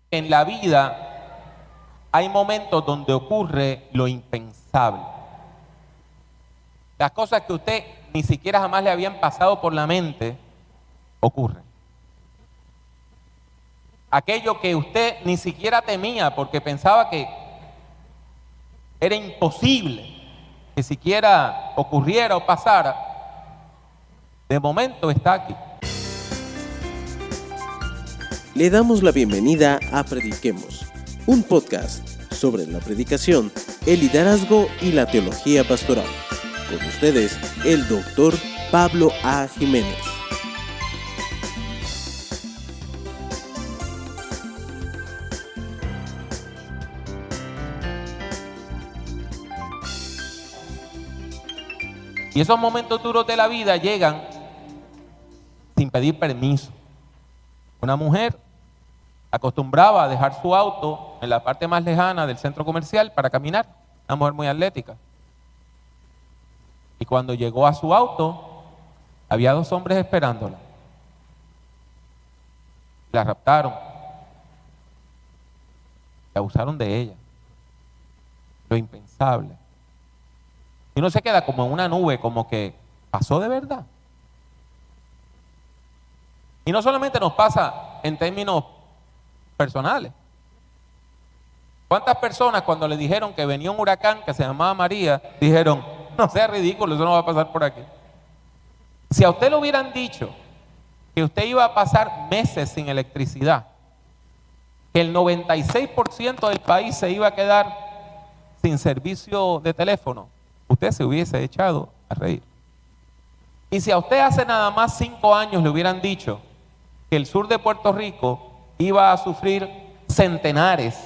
En la vida hay momentos donde ocurre lo impensable. Las cosas que usted ni siquiera jamás le habían pasado por la mente, ocurren. Aquello que usted ni siquiera temía porque pensaba que era imposible que siquiera ocurriera o pasara, de momento está aquí. Le damos la bienvenida a Prediquemos, un podcast sobre la predicación, el liderazgo y la teología pastoral. Con ustedes, el doctor Pablo A. Jiménez. Y esos momentos duros de la vida llegan sin pedir permiso. Una mujer acostumbraba a dejar su auto en la parte más lejana del centro comercial para caminar, una mujer muy atlética. Y cuando llegó a su auto, había 2 hombres esperándola. La raptaron. Y abusaron de ella. Lo impensable. Y uno se queda como en una nube, como que pasó de verdad. Y no solamente nos pasa en términos personales. ¿Cuántas personas cuando le dijeron que venía un huracán que se llamaba María, dijeron, no sea ridículo, eso no va a pasar por aquí? Si a usted le hubieran dicho que usted iba a pasar meses sin electricidad, que el 96% del país se iba a quedar sin servicio de teléfono, usted se hubiese echado a reír. Y si a usted hace nada más 5 años le hubieran dicho que el sur de Puerto Rico iba a sufrir centenares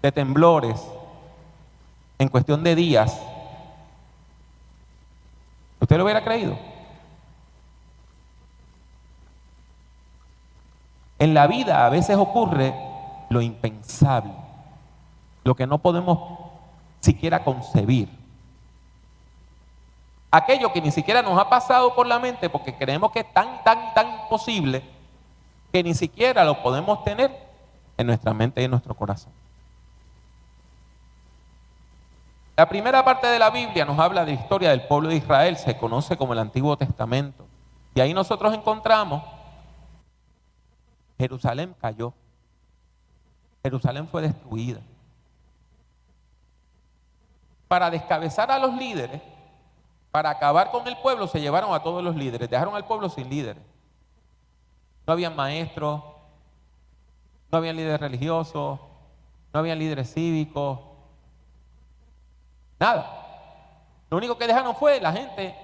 de temblores en cuestión de días, ¿usted lo hubiera creído? En la vida a veces ocurre lo impensable, lo que no podemos siquiera concebir. Aquello que ni siquiera nos ha pasado por la mente porque creemos que es tan imposible que ni siquiera lo podemos tener en nuestra mente y en nuestro corazón. La primera parte de la Biblia nos habla de la historia del pueblo de Israel, se conoce como el Antiguo Testamento. Y ahí nosotros encontramos Jerusalén cayó, Jerusalén fue destruida. Para descabezar a los líderes, para acabar con el pueblo, se llevaron a todos los líderes, dejaron al pueblo sin líderes. No habían maestros, no habían líderes religiosos, no habían líderes cívicos, nada. Lo único que dejaron fue la gente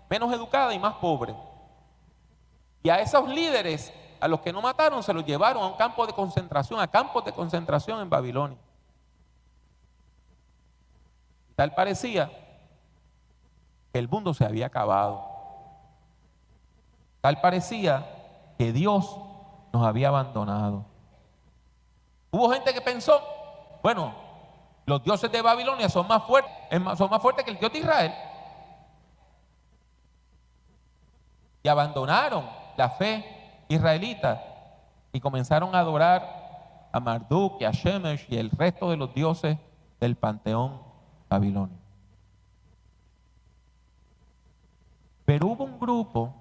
menos educada y más pobre. Y a esos líderes, a los que no mataron, se los llevaron a un campo de concentración, a campos de concentración en Babilonia. Tal parecía que el mundo se había acabado. Tal parecía que Dios nos había abandonado. Hubo gente que pensó, bueno, los dioses de Babilonia son más fuertes que el Dios de Israel. Y abandonaron la fe israelita y comenzaron a adorar a Marduk y a Shemesh y el resto de los dioses del panteón babilonio. Pero hubo un grupo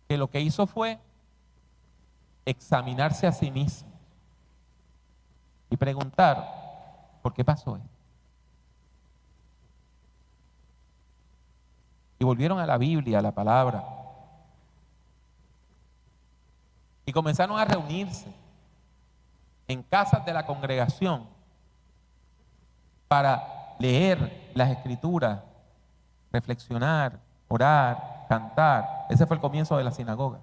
que lo que hizo fue examinarse a sí mismo y preguntar, ¿por qué pasó esto? Y volvieron a la Biblia, a la palabra, y comenzaron a reunirse en casas de la congregación para leer las Escrituras, reflexionar, orar, cantar. Ese fue el comienzo de la sinagoga.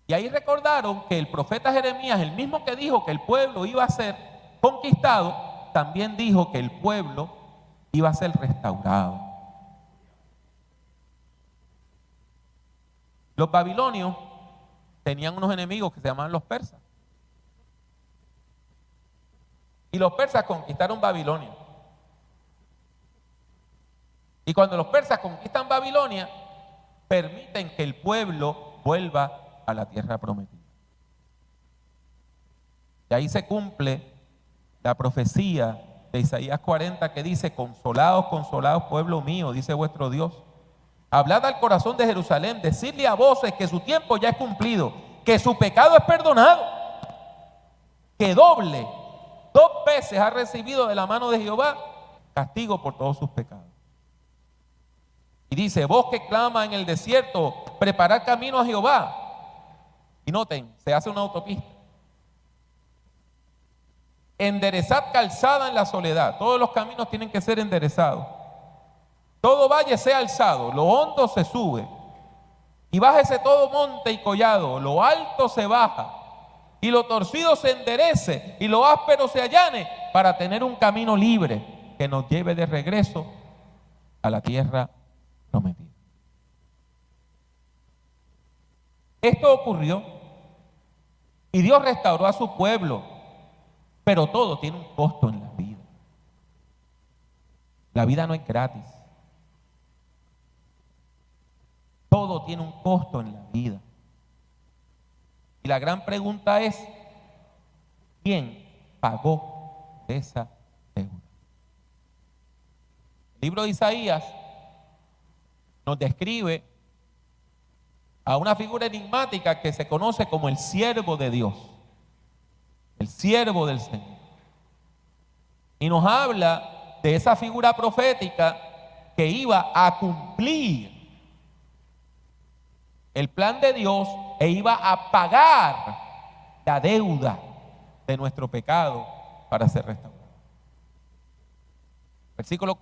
Y ahí recordaron que el profeta Jeremías, el mismo que dijo que el pueblo iba a ser conquistado, también dijo que el pueblo iba a ser restaurado. Los babilonios tenían unos enemigos que se llamaban los persas. Y los persas conquistaron Babilonia. Y cuando los persas conquistan Babilonia, permiten que el pueblo vuelva a la tierra prometida. Y ahí se cumple la profecía de Isaías 40 que dice: consolaos, consolaos, pueblo mío, dice vuestro Dios. Hablad al corazón de Jerusalén, decidle a voces que su tiempo ya es cumplido, que su pecado es perdonado, que dos veces ha recibido de la mano de Jehová castigo por todos sus pecados. Y dice: voz que clama en el desierto, preparad camino a Jehová. Y noten, se hace una autopista. Enderezad calzada en la soledad. Todos los caminos tienen que ser enderezados. Todo valle sea alzado, lo hondo se sube, y bájese todo monte y collado, lo alto se baja, y lo torcido se enderece, y lo áspero se allane, para tener un camino libre que nos lleve de regreso a la tierra prometida. Esto ocurrió, y Dios restauró a su pueblo, pero todo tiene un costo en la vida. La vida no es gratis. Todo tiene un costo en la vida. Y la gran pregunta es: ¿quién pagó esa deuda? El libro de Isaías nos describe a una figura enigmática que se conoce como el siervo de Dios, el siervo del Señor. Y nos habla de esa figura profética que iba a cumplir el plan de Dios e iba a pagar la deuda de nuestro pecado para ser restaurado. Versículo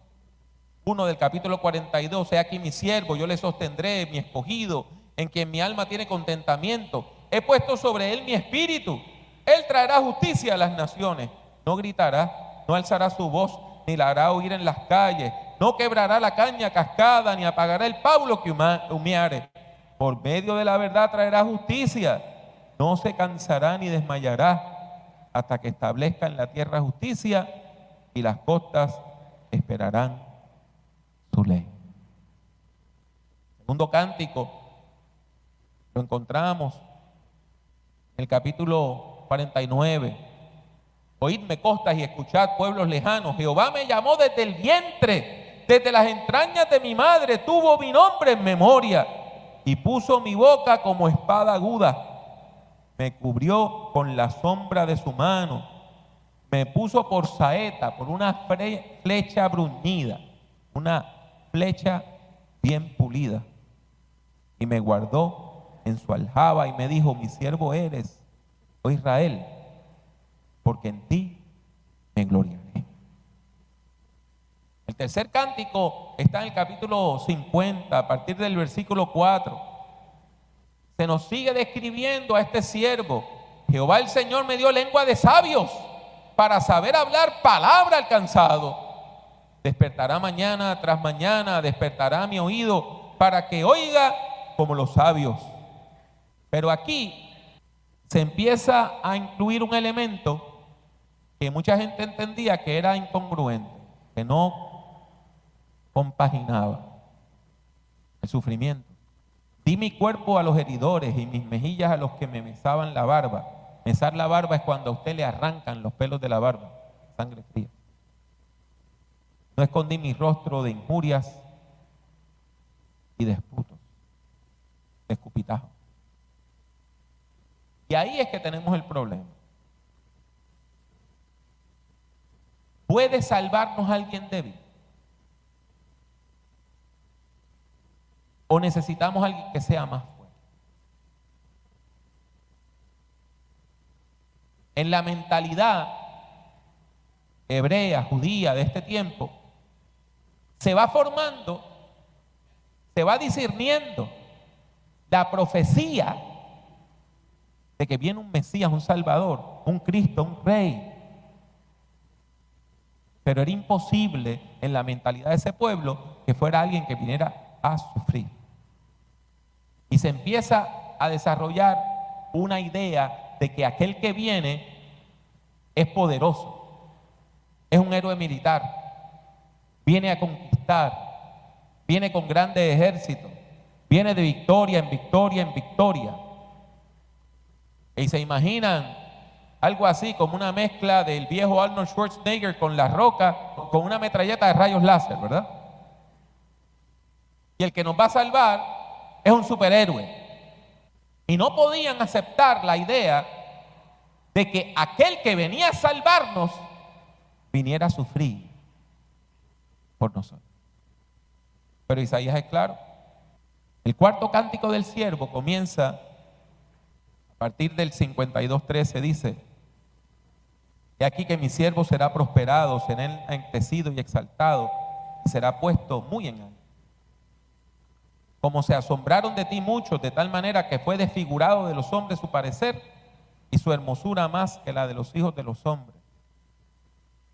1 del capítulo 42: he aquí mi siervo, yo le sostendré, mi escogido, en quien mi alma tiene contentamiento. He puesto sobre él mi espíritu. Él traerá justicia a las naciones. No gritará, no alzará su voz, ni la hará oír en las calles. No quebrará la caña cascada, ni apagará el pábulo que humeare. Por medio de la verdad traerá justicia. No se cansará ni desmayará hasta que establezca en la tierra justicia, y las costas esperarán su ley. Segundo cántico lo encontramos en el capítulo 49. Oídme costas y escuchad pueblos lejanos. Jehová me llamó desde el vientre, desde las entrañas de mi madre tuvo mi nombre en memoria, y puso mi boca como espada aguda. Me cubrió con la sombra de su mano, me puso por saeta, por una flecha bruñida, una flecha bien pulida, y me guardó en su aljaba y me dijo: mi siervo eres, oh Israel, porque en ti me gloriaré. El tercer cántico está en el capítulo 50, a partir del versículo 4. Se nos sigue describiendo a este siervo. Jehová el Señor me dio lengua de sabios, para saber hablar palabra al cansado. Despertará mañana tras mañana, despertará mi oído, para que oiga como los sabios. Pero aquí se empieza a incluir un elemento que mucha gente entendía que era incongruente, que no compaginaba: el sufrimiento. Di mi cuerpo a los heridores y mis mejillas a los que me mesaban la barba. Mesar la barba es cuando a usted le arrancan los pelos de la barba, sangre fría. No escondí mi rostro de injurias y disputos, de escupitajos. Y ahí es que tenemos el problema. ¿Puede salvarnos alguien débil? ¿O necesitamos a alguien que sea más fuerte? En la mentalidad hebrea, judía de este tiempo, se va formando, se va discerniendo la profecía de que viene un Mesías, un Salvador, un Cristo, un Rey. Pero era imposible en la mentalidad de ese pueblo que fuera alguien que viniera a sufrir. Y se empieza a desarrollar una idea de que aquel que viene es poderoso, es un héroe militar, viene a conquistar, viene con grandes ejércitos, Viene de victoria en victoria en victoria. Y se imaginan algo así como una mezcla del viejo Arnold Schwarzenegger con La Roca, con una metralleta de rayos láser, ¿verdad? Y el que nos va a salvar es un superhéroe. Y no podían aceptar la idea de que aquel que venía a salvarnos viniera a sufrir por nosotros. Pero Isaías es claro. El cuarto cántico del siervo comienza a partir del 52:13, dice: he aquí que mi siervo será prosperado, será enaltecido y exaltado, y será puesto muy en alto. Como se asombraron de ti muchos, de tal manera que fue desfigurado de los hombres su parecer, y su hermosura más que la de los hijos de los hombres.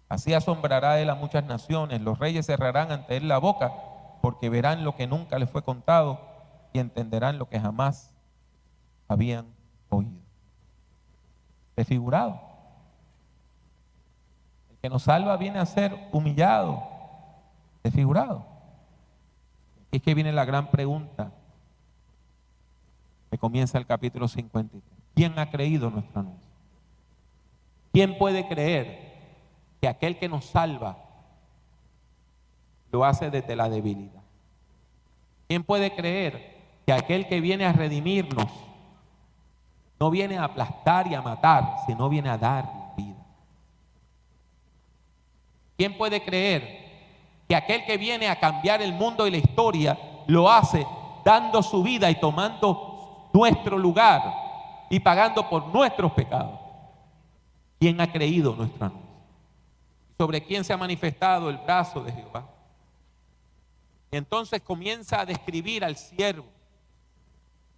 Así asombrará él a muchas naciones, los reyes cerrarán ante él la boca, porque verán lo que nunca les fue contado, y entenderán lo que jamás habían oído. Desfigurado. El que nos salva viene a ser humillado, desfigurado. Y es que viene la gran pregunta que comienza el capítulo 53. ¿Quién ha creído nuestro anuncio? ¿Quién puede creer que aquel que nos salva lo hace desde la debilidad? ¿Quién puede creer que aquel que viene a redimirnos no viene a aplastar y a matar, sino viene a dar vida? ¿Quién puede creer que aquel que viene a cambiar el mundo y la historia lo hace dando su vida y tomando nuestro lugar y pagando por nuestros pecados? ¿Quién ha creído nuestro anuncio? ¿Sobre quién se ha manifestado el brazo de Jehová? Y entonces comienza a describir al siervo.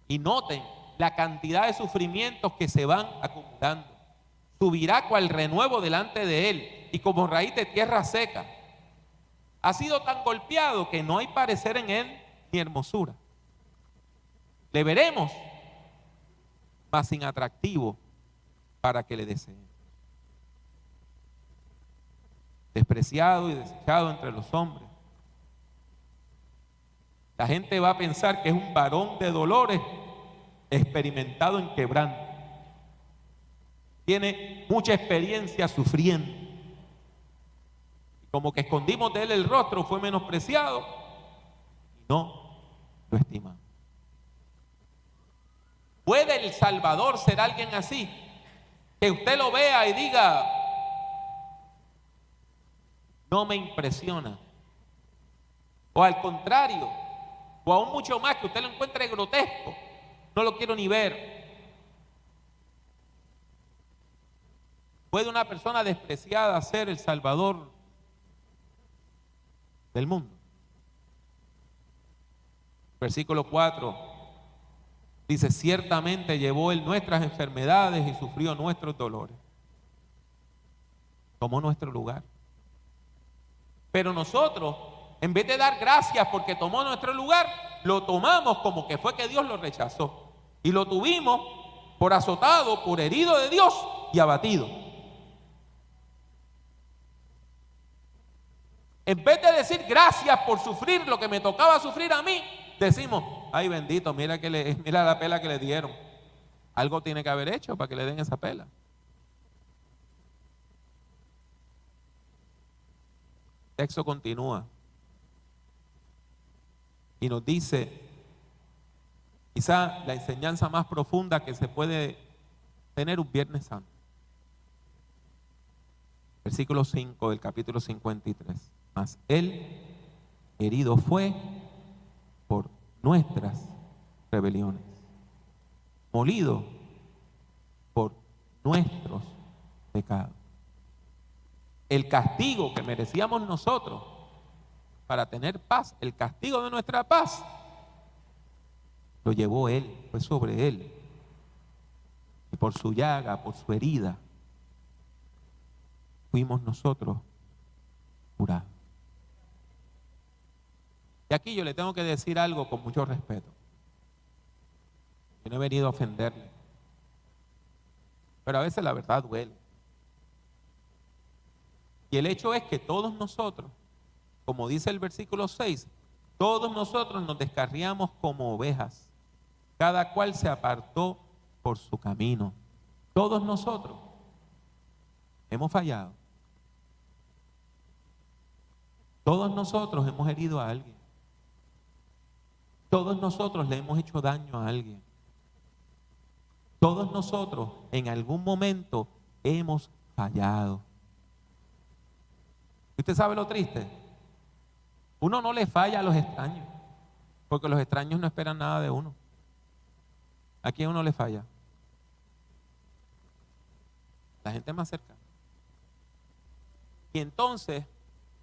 Y noten la cantidad de sufrimientos que se van acumulando. Subirá cual renuevo delante de él, y como raíz de tierra seca. Ha sido tan golpeado que no hay parecer en él ni hermosura. Le veremos, mas sin atractivo para que le deseen. Despreciado y desechado entre los hombres. La gente va a pensar que es un varón de dolores, experimentado en quebranto. Tiene mucha experiencia sufriendo. Como que escondimos de él el rostro, fue menospreciado y no lo estimamos. ¿Puede el Salvador ser alguien así? Que usted lo vea y diga: no me impresiona. O al contrario, o aún mucho más, que usted lo encuentre grotesco, no lo quiero ni ver. ¿Puede una persona despreciada ser el Salvador del mundo? Versículo 4 dice: ciertamente llevó él nuestras enfermedades y sufrió nuestros dolores. Tomó nuestro lugar. Pero nosotros, en vez de dar gracias porque tomó nuestro lugar, lo tomamos como que fue que Dios lo rechazó. Y lo tuvimos por azotado, por herido de Dios y abatido. En vez de decir gracias por sufrir lo que me tocaba sufrir a mí, decimos: ay bendito, mira la pela que le dieron. Algo tiene que haber hecho para que le den esa pela. El texto continúa y nos dice quizá la enseñanza más profunda que se puede tener un Viernes Santo. Versículo 5 del capítulo 53. Mas él herido fue por nuestras rebeliones, molido por nuestros pecados. El castigo que merecíamos nosotros para tener paz, el castigo de nuestra paz, lo llevó él, fue sobre él. Y por su llaga, por su herida, fuimos nosotros curados. Y aquí yo le tengo que decir algo con mucho respeto. Yo no he venido a ofenderle, pero a veces la verdad duele. Y el hecho es que todos nosotros, como dice el versículo 6, Todos nosotros nos descarriamos como ovejas. Cada cual se apartó por su camino. Todos nosotros hemos fallado. Todos nosotros hemos herido a alguien. Todos nosotros le hemos hecho daño a alguien. Todos nosotros en algún momento hemos fallado. ¿Usted sabe lo triste? Uno no le falla a los extraños, porque los extraños no esperan nada de uno. ¿A quién uno le falla? La gente más cercana. Y entonces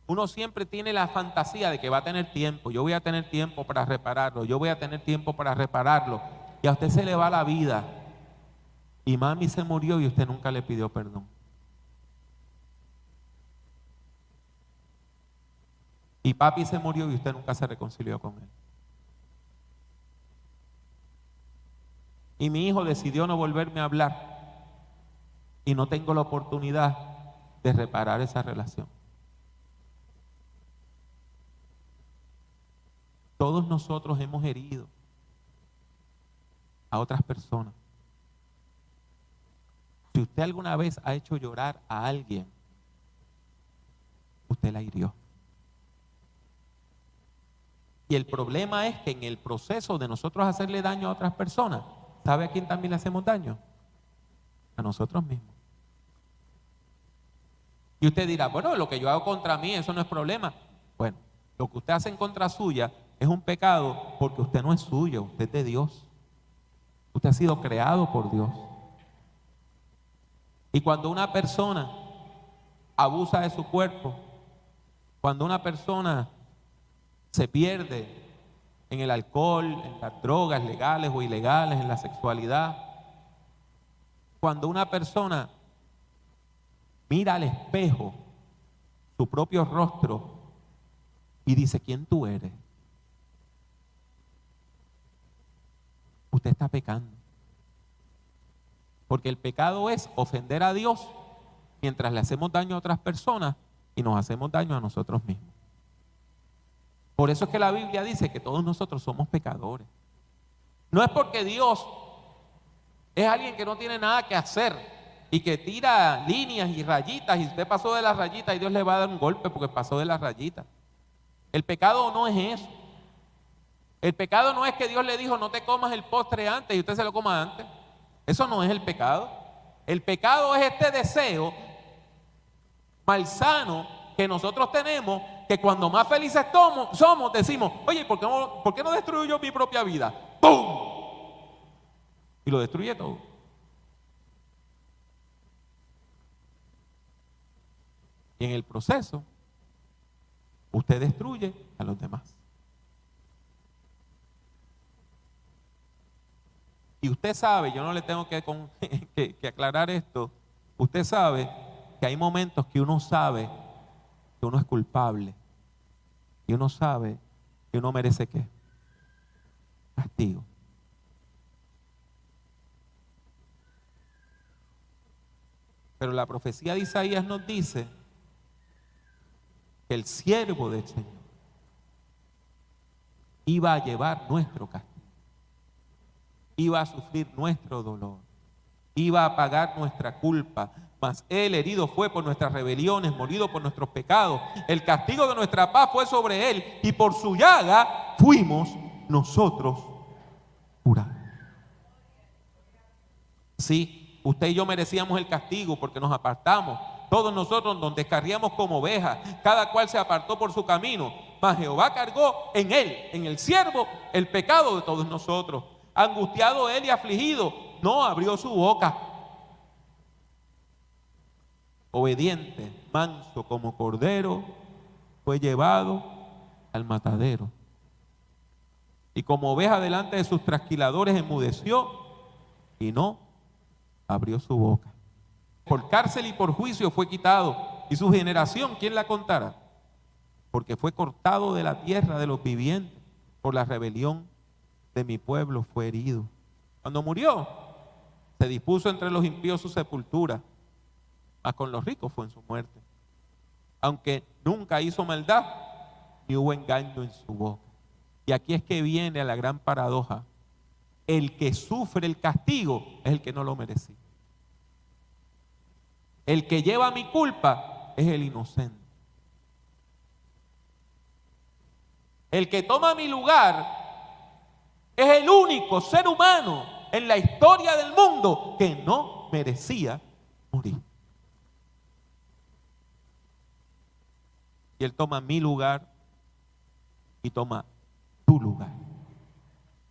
uno siempre tiene la fantasía de que va a tener tiempo. Yo voy a tener tiempo para repararlo. Yo voy a tener tiempo para repararlo. Y a usted se le va la vida. Y mami se murió y usted nunca le pidió perdón. Y papi se murió y usted nunca se reconcilió con él. Y mi hijo decidió no volverme a hablar. Y no tengo la oportunidad de reparar esa relación. Todos nosotros hemos herido a otras personas. Si usted alguna vez ha hecho llorar a alguien, usted la hirió. Y el problema es que en el proceso de nosotros hacerle daño a otras personas, ¿sabe a quién también le hacemos daño? A nosotros mismos. Y usted dirá, bueno, lo que yo hago contra mí, eso no es problema. Bueno, lo que usted hace en contra suya es un pecado porque usted no es suyo, usted es de Dios. Usted ha sido creado por Dios. Y cuando una persona abusa de su cuerpo, cuando una persona se pierde en el alcohol, en las drogas legales o ilegales, en la sexualidad, cuando una persona mira al espejo su propio rostro y dice, ¿quién tú eres? Usted está pecando. Porque el pecado es ofender a Dios mientras le hacemos daño a otras personas y nos hacemos daño a nosotros mismos. Por eso es que la Biblia dice que todos nosotros somos pecadores. No es porque Dios es alguien que no tiene nada que hacer y que tira líneas y rayitas y usted pasó de las rayitas y Dios le va a dar un golpe porque pasó de las rayitas. El pecado no es eso. El pecado no es que Dios le dijo no te comas el postre antes y usted se lo coma antes. Eso no es el pecado. El pecado es este deseo malsano que nosotros tenemos, que cuando más felices somos, decimos, oye, ¿por qué no destruyo yo mi propia vida? ¡Pum! Y lo destruye todo. Y en el proceso, usted destruye a los demás. Y usted sabe, yo no le tengo que aclarar esto, usted sabe que hay momentos que uno sabe que uno es culpable y uno sabe que uno merece ¿qué? Castigo. Pero la profecía de Isaías nos dice que el siervo del Señor iba a llevar nuestro castigo. Iba a sufrir nuestro dolor, iba a pagar nuestra culpa, mas Él herido fue por nuestras rebeliones, molido por nuestros pecados. El castigo de nuestra paz fue sobre Él y por su llaga fuimos nosotros curados. Sí, usted y yo merecíamos el castigo porque nos apartamos. Todos nosotros nos descarriamos como ovejas, cada cual se apartó por su camino, mas Jehová cargó en Él, en el siervo, el pecado de todos nosotros. Angustiado él y afligido, no abrió su boca. Obediente, manso como cordero, fue llevado al matadero. Y como oveja delante de sus trasquiladores enmudeció y no abrió su boca. Por cárcel y por juicio fue quitado. Y su generación, ¿quién la contará? Porque fue cortado de la tierra de los vivientes. Por la rebelión de mi pueblo fue herido. Cuando murió, se dispuso entre los impíos su sepultura, mas con los ricos fue en su muerte. Aunque nunca hizo maldad, ni hubo engaño en su boca. Y aquí es que viene la gran paradoja. El que sufre el castigo es el que no lo merecía. El que lleva mi culpa es el inocente. El que toma mi lugar es el único ser humano en la historia del mundo que no merecía morir. Y Él toma mi lugar y toma tu lugar.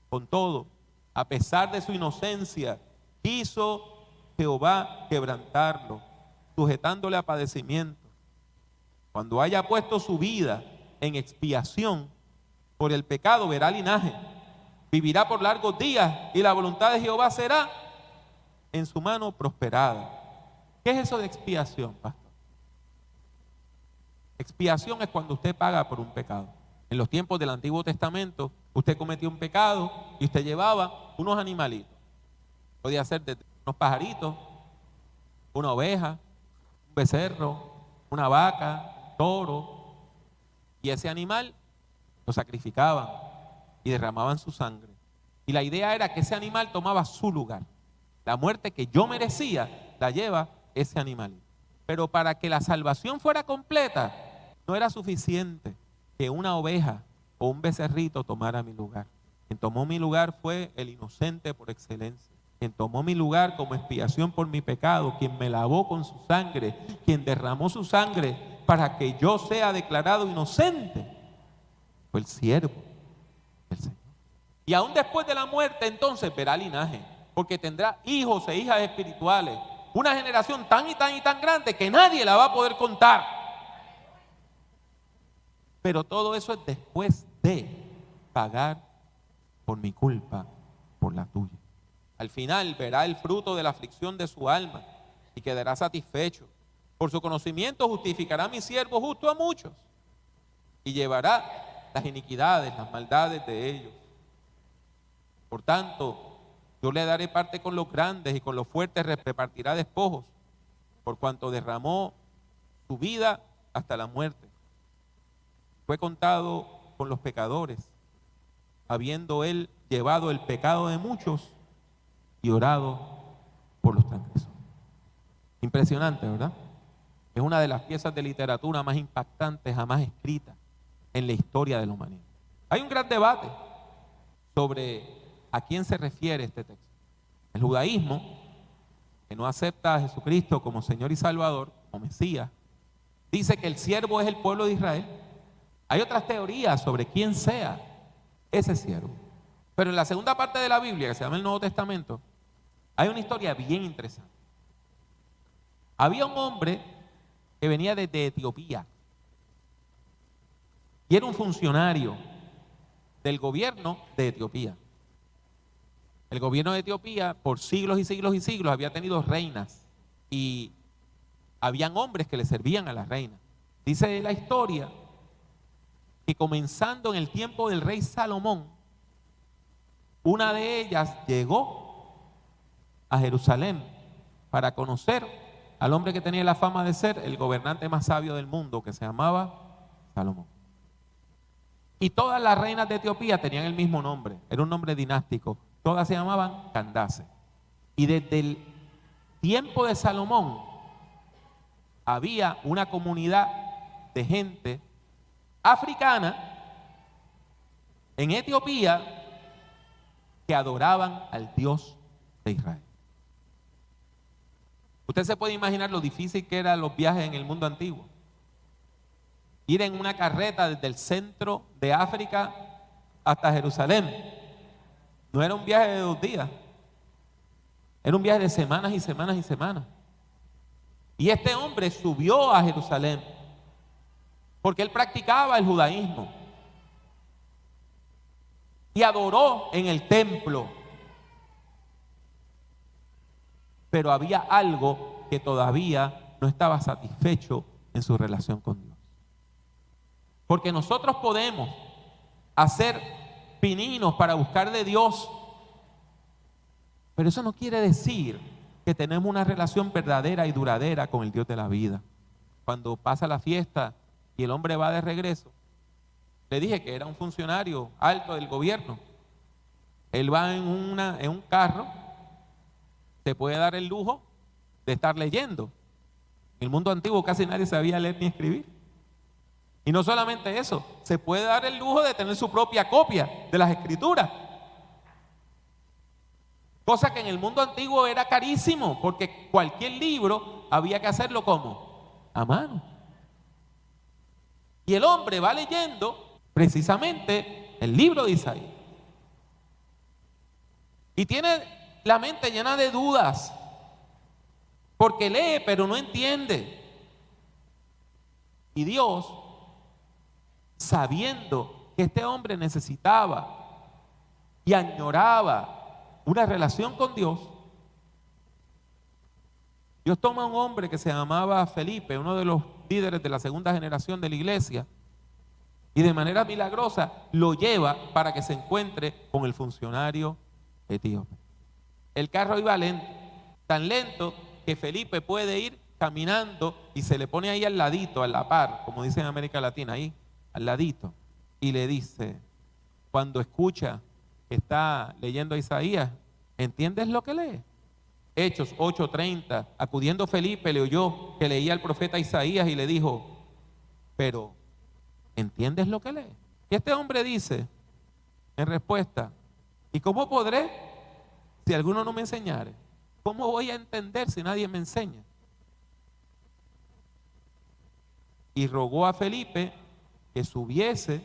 Con todo, a pesar de su inocencia, quiso Jehová quebrantarlo, sujetándole a padecimiento. Cuando haya puesto su vida en expiación por el pecado, verá linaje, vivirá por largos días y la voluntad de Jehová será en su mano prosperada. ¿Qué es eso de expiación, pastor? Expiación es cuando usted paga por un pecado. En los tiempos del Antiguo Testamento, usted cometió un pecado y usted llevaba unos animalitos. Podía ser de unos pajaritos, una oveja, un becerro, una vaca, un toro. Y ese animal lo sacrificaban y derramaban su sangre. Y la idea era que ese animal tomaba su lugar. La muerte que yo merecía la lleva ese animal. Pero para que la salvación fuera completa, no era suficiente que una oveja o un becerrito tomara mi lugar. Quien tomó mi lugar fue el inocente por excelencia. Quien tomó mi lugar como expiación por mi pecado, quien me lavó con su sangre, quien derramó su sangre para que yo sea declarado inocente, fue el siervo del Señor. Y aún después de la muerte, entonces verá linaje, porque tendrá hijos e hijas espirituales, una generación tan y tan y tan grande que nadie la va a poder contar. Pero todo eso es después de pagar por mi culpa, por la tuya. Al final verá el fruto de la aflicción de su alma y quedará satisfecho. Por su conocimiento justificará mi siervo justo a muchos y llevará las iniquidades, las maldades de ellos. Por tanto, yo le daré parte con los grandes y con los fuertes repartirá despojos, por cuanto derramó su vida hasta la muerte. Fue contado con los pecadores, habiendo él llevado el pecado de muchos y orado por los transgresores. Impresionante, ¿verdad? Es una de las piezas de literatura más impactantes jamás escritas en la historia de la humanidad. Hay un gran debate sobre a quién se refiere este texto. El judaísmo, que no acepta a Jesucristo como Señor y Salvador, como Mesías, dice que el siervo es el pueblo de Israel. Hay otras teorías sobre quién sea ese siervo. Pero en la segunda parte de la Biblia, que se llama el Nuevo Testamento, hay una historia bien interesante. Había un hombre que venía desde Etiopía y era un funcionario del gobierno de Etiopía. El gobierno de Etiopía por siglos y siglos y siglos había tenido reinas y habían hombres que le servían a las reinas. Dice la historia que comenzando en el tiempo del rey Salomón, una de ellas llegó a Jerusalén para conocer al hombre que tenía la fama de ser el gobernante más sabio del mundo, que se llamaba Salomón. Y todas las reinas de Etiopía tenían el mismo nombre, era un nombre dinástico, todas se llamaban Candace. Y desde el tiempo de Salomón había una comunidad de gente africana en Etiopía que adoraban al Dios de Israel. Usted se puede imaginar lo difícil que eran los viajes en el mundo antiguo. Ir en una carreta desde el centro de África hasta Jerusalén. No era un viaje de 2 días. Era un viaje de semanas y semanas y semanas. Y este hombre subió a Jerusalén porque él practicaba el judaísmo y adoró en el templo. Pero había algo que todavía no estaba satisfecho en su relación con Dios. Porque nosotros podemos hacer pininos para buscar de Dios, pero eso no quiere decir que tenemos una relación verdadera y duradera con el Dios de la vida. Cuando pasa la fiesta y el hombre va de regreso, Le dije que era un funcionario alto del gobierno. Él va en un carro, se puede dar el lujo de estar leyendo. En el mundo antiguo casi nadie sabía leer ni escribir. Y no solamente eso, se puede dar el lujo de tener su propia copia de las escrituras. Cosa que en el mundo antiguo era carísimo, porque cualquier libro había que hacerlo ¿cómo? A mano. Y el hombre va leyendo precisamente el libro de Isaías. Y tiene la mente llena de dudas, porque lee pero no entiende. Y Dios, sabiendo que este hombre necesitaba y añoraba una relación con Dios, Dios toma a un hombre que se llamaba Felipe, uno de los líderes de la segunda generación de la iglesia, y de manera milagrosa lo lleva para que se encuentre con el funcionario etíope. El carro iba lento, tan lento que Felipe puede ir caminando y se le pone ahí al ladito, a la par, como dicen en América Latina, ahí al ladito, y le dice, cuando escucha que está leyendo a Isaías, ¿entiendes lo que lee? Hechos 8:30, acudiendo Felipe le oyó que leía al profeta Isaías y le dijo, pero ¿entiendes lo que lee? Y este hombre dice en respuesta, ¿y cómo podré si alguno no me enseñare? ¿Cómo voy a entender si nadie me enseña? Y rogó a Felipe que subiese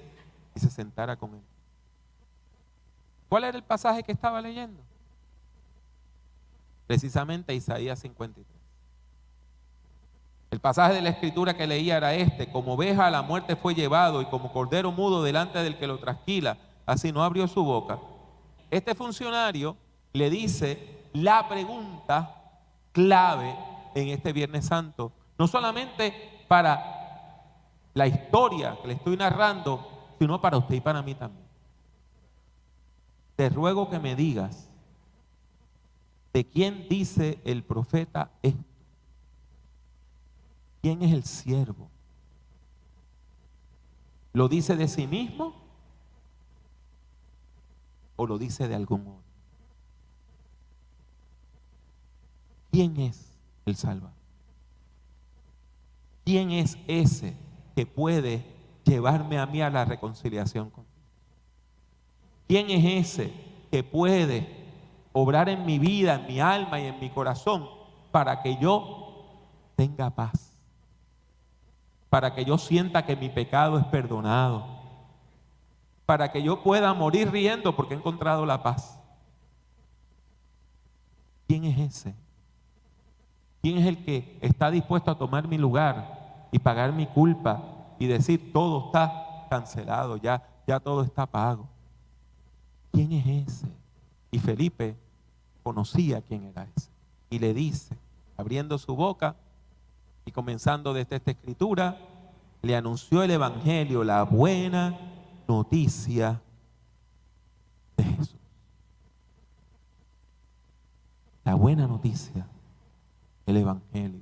y se sentara con él. ¿Cuál era el pasaje que estaba leyendo? Precisamente Isaías 53. El pasaje de la escritura que leía era este: como oveja a la muerte fue llevado, y como cordero mudo delante del que lo trasquila, así no abrió su boca. Este funcionario le dice la pregunta clave en este Viernes Santo, no solamente para la historia que le estoy narrando, sino para usted y para mí también. Te ruego que me digas, ¿de quién dice el profeta esto? ¿Quién es el siervo? ¿Lo dice de sí mismo o lo dice de algún otro? ¿Quién es el Salvador? ¿Quién es ese que puede llevarme a mí a la reconciliación con Dios? ¿Quién es ese que puede obrar en mi vida, en mi alma y en mi corazón para que yo tenga paz? Para que yo sienta que mi pecado es perdonado, para que yo pueda morir riendo porque he encontrado la paz. ¿Quién es ese? ¿Quién es el que está dispuesto a tomar mi lugar y pagar mi culpa y decir todo está cancelado, ya todo está pago? ¿Quién es ese? Y Felipe conocía quién era ese y le dice, abriendo su boca y comenzando desde esta escritura, le anunció el evangelio, la buena noticia de Jesús. La buena noticia, el evangelio.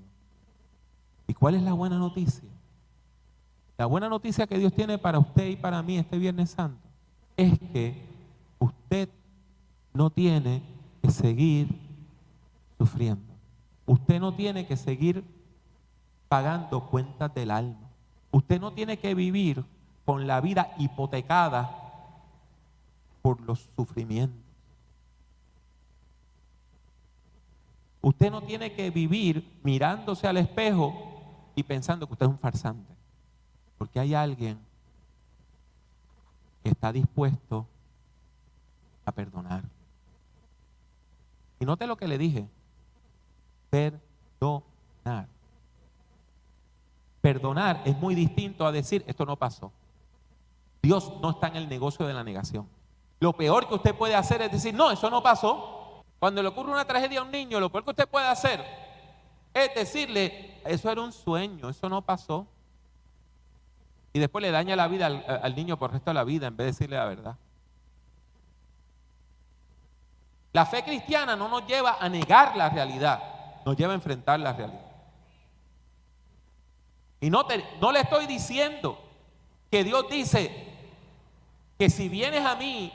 ¿Y cuál es la buena noticia? La buena noticia que Dios tiene para usted y para mí este Viernes Santo es que usted no tiene que seguir sufriendo. Usted no tiene que seguir pagando cuentas del alma. Usted no tiene que vivir con la vida hipotecada por los sufrimientos. Usted no tiene que vivir mirándose al espejo y pensando que usted es un farsante, porque hay alguien que está dispuesto a perdonar. Y note lo que le dije: perdonar. Perdonar es muy distinto a decir esto no pasó. Dios no está en el negocio de la negación. Lo peor que usted puede hacer es decir no, eso no pasó. Cuando le ocurre una tragedia a un niño, lo peor que usted puede hacer es decirle eso era un sueño, eso no pasó. Y después le daña la vida al niño por el resto de la vida en vez de decirle la verdad. La fe cristiana no nos lleva a negar la realidad, nos lleva a enfrentar la realidad. Y no le estoy diciendo que Dios dice que si vienes a mí,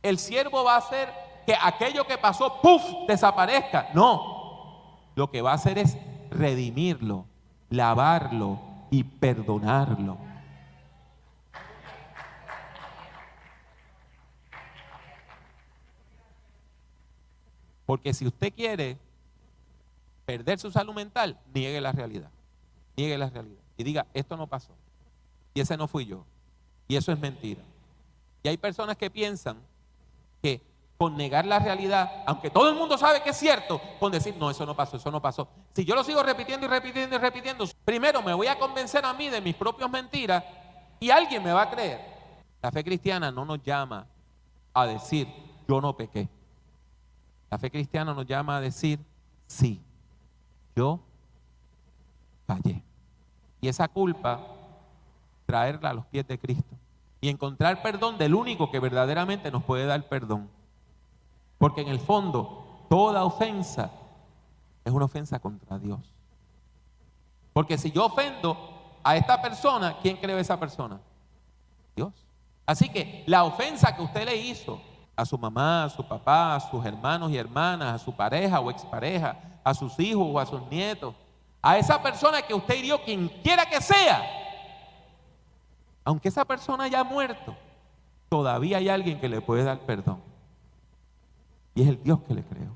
el siervo va a hacer que aquello que pasó, ¡puf!, desaparezca. No, lo que va a hacer es redimirlo, lavarlo y perdonarlo. Porque si usted quiere perder su salud mental, niegue la realidad. Niegue la realidad. Y diga, esto no pasó. Y ese no fui yo. Y eso es mentira. Y hay personas que piensan que con negar la realidad, aunque todo el mundo sabe que es cierto, con decir, no, eso no pasó, eso no pasó. Si yo lo sigo repitiendo y repitiendo y repitiendo, primero me voy a convencer a mí de mis propias mentiras y alguien me va a creer. La fe cristiana no nos llama a decir, yo no pequé. La fe cristiana nos llama a decir, sí, yo fallé. Y esa culpa, traerla a los pies de Cristo y encontrar perdón del único que verdaderamente nos puede dar perdón. Porque en el fondo, toda ofensa es una ofensa contra Dios. Porque si yo ofendo a esta persona, ¿quién creó esa persona? Dios. Así que la ofensa que usted le hizo a su mamá, a su papá, a sus hermanos y hermanas, a su pareja o expareja, a sus hijos o a sus nietos, a esa persona que usted hirió, quien quiera que sea, aunque esa persona haya muerto, todavía hay alguien que le puede dar perdón. Y es el Dios que le creó.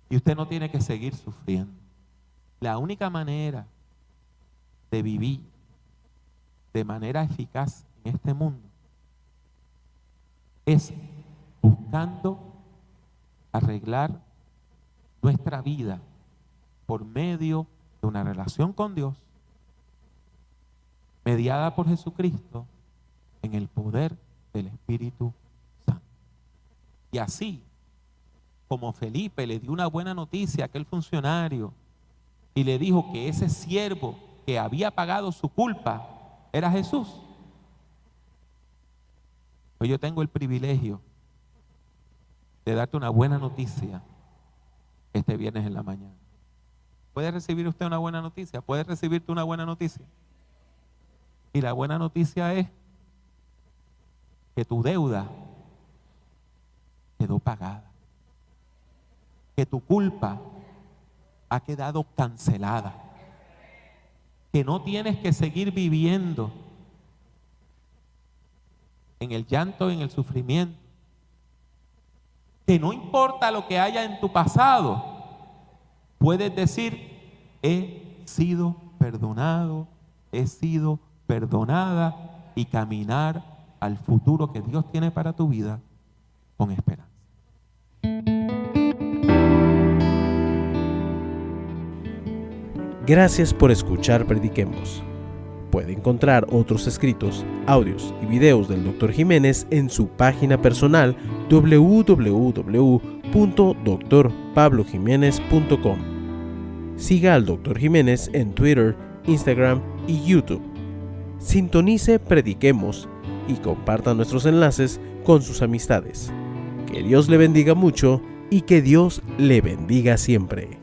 Y usted no tiene que seguir sufriendo. La única manera de vivir de manera eficaz en este mundo es buscando arreglar nuestra vida por medio de una relación con Dios, mediada por Jesucristo en el poder del Espíritu Santo. Y así, como Felipe le dio una buena noticia a aquel funcionario y le dijo que ese siervo que había pagado su culpa era Jesús, pues yo tengo el privilegio de darte una buena noticia este viernes en la mañana. ¿Puede recibir usted una buena noticia? ¿Puede recibirte una buena noticia? Y la buena noticia es que tu deuda quedó pagada, que tu culpa ha quedado cancelada, que no tienes que seguir viviendo en el llanto, en el sufrimiento, que no importa lo que haya en tu pasado, puedes decir, he sido perdonado, he sido perdonada, y caminar al futuro que Dios tiene para tu vida con esperanza. Gracias por escuchar Prediquemos. Puede encontrar otros escritos, audios y videos del Dr. Jiménez en su página personal www.drpablojimenez.com. Siga al Dr. Jiménez en Twitter, Instagram y YouTube. Sintonice Prediquemos y comparta nuestros enlaces con sus amistades. Que Dios le bendiga mucho y que Dios le bendiga siempre.